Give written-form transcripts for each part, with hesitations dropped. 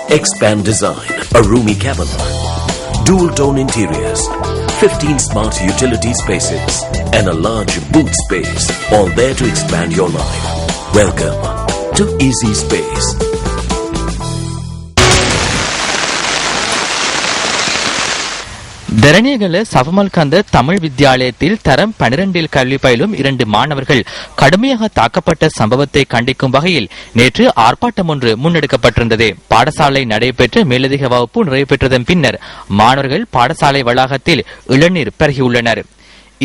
Expand design, a roomy cabin, dual tone interiors, 15 smart utility spaces, and a large boot space, all there to expand your life. Welcome to Easy Space. Dharaniyagala சவமல்கந்த Tamil வித்தியாலயத்தில் தரம் 12 கல்வி பயிலும் 2 மாணவர்கள் கடுமையாக தாக்கப்பட்ட சம்பவத்தை கண்டிக்கும் வகையில் நேற்று ஆர்ப்பாட்டம் ஒன்று முன்னெடுக்கப்பட்டிருந்தது. பாடசாலை நடைபெற்ற மேலதிக வகுப்பு நிறைவு பெற்றதன் பின்னர் மாணவர்கள் பாடசாலை வளாகத்தில் இளநீர் பருகியுள்ளனர்.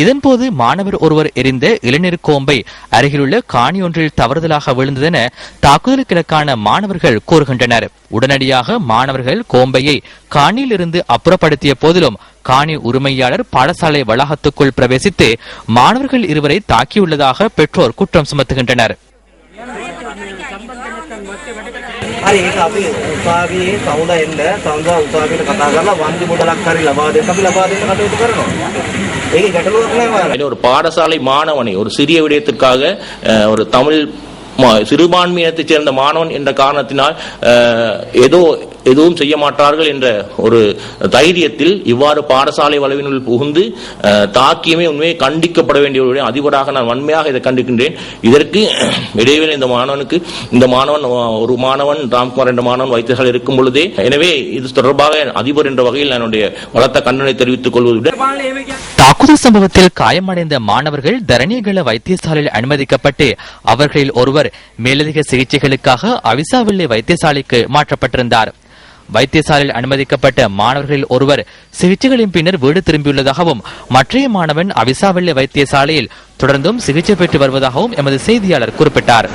இதன்போது மாணவர் ஒருவர் எரிந்த இளநீர் கோம்பை அருகிலுள்ள காணி ஒன்றில் தவறுதலாக விழுந்ததென தாக்குதலுக்கிழக்கான மாணவர்கள் கூறுகின்றனர். உடனடியாக மாணவர்கள் கோம்பையை காணியில் இருந்து அப்புறப்படுத்திய போதிலும் காணி உரிமையாளர் பாடசாலை வளாகத்துக்குள் பிரவேசித்து மாணவர்கள் இருவரை தாக்கியுள்ளதாக பெற்றோர் குற்றம் சுமத்துகின்றனர். ஒரு பாடசாலை மாணவனை ஒரு சிறிய விடயத்திற்காக ஒரு தமிழ் சிறுபான்மையினத்தைச் சேர்ந்த மாணவன் என்ற காரணத்தினால் எதுவும் செய்ய மாட்டார்கள் என்ற ஒரு தைரியத்தில் இவ்வாறு பாடசாலை வளைவினுள் புகுந்து தாக்கியமே உண்மையை கண்டிக்கப்பட வேண்டிய ஒரு அதிபராக நான் வன்மையாக இதை கண்டிக்கின்றேன். இதற்கு இடையில் இந்த மாணவன் ஒரு மாணவன் ராம்குமார் என்ற மாணவன் வைத்தியசாலை இருக்கும் பொழுதே, எனவே இது தொடர்பாக அதிபர் என்ற வகையில் என்னுடைய பலத்த கண்டனை தெரிவித்துக் கொள்வதுடன் தாக்குதல் சம்பவத்தில் காயமடைந்த மாணவர்கள் தரணியகல வைத்தியசாலையில் அனுமதிக்கப்பட்டு அவர்களில் ஒருவர் மேலதிக சிகிச்சைகளுக்காக அவிசாவில்லை வைத்தியசாலைக்கு மாற்றப்பட்டிருந்தார். வைத்தியசாலையில் அனுமதிக்கப்பட்ட மாணவர்களில் ஒருவர் சிகிச்சைகளின் பின்னர் வீடு திரும்பியுள்ளதாகவும் மற்றைய மாணவன் அவிசாவில்லை வைத்தியசாலையில் தொடர்ந்தும் சிகிச்சை பெற்று வருவதாகவும் எமது செய்தியாளர் குறிப்பிட்டார்.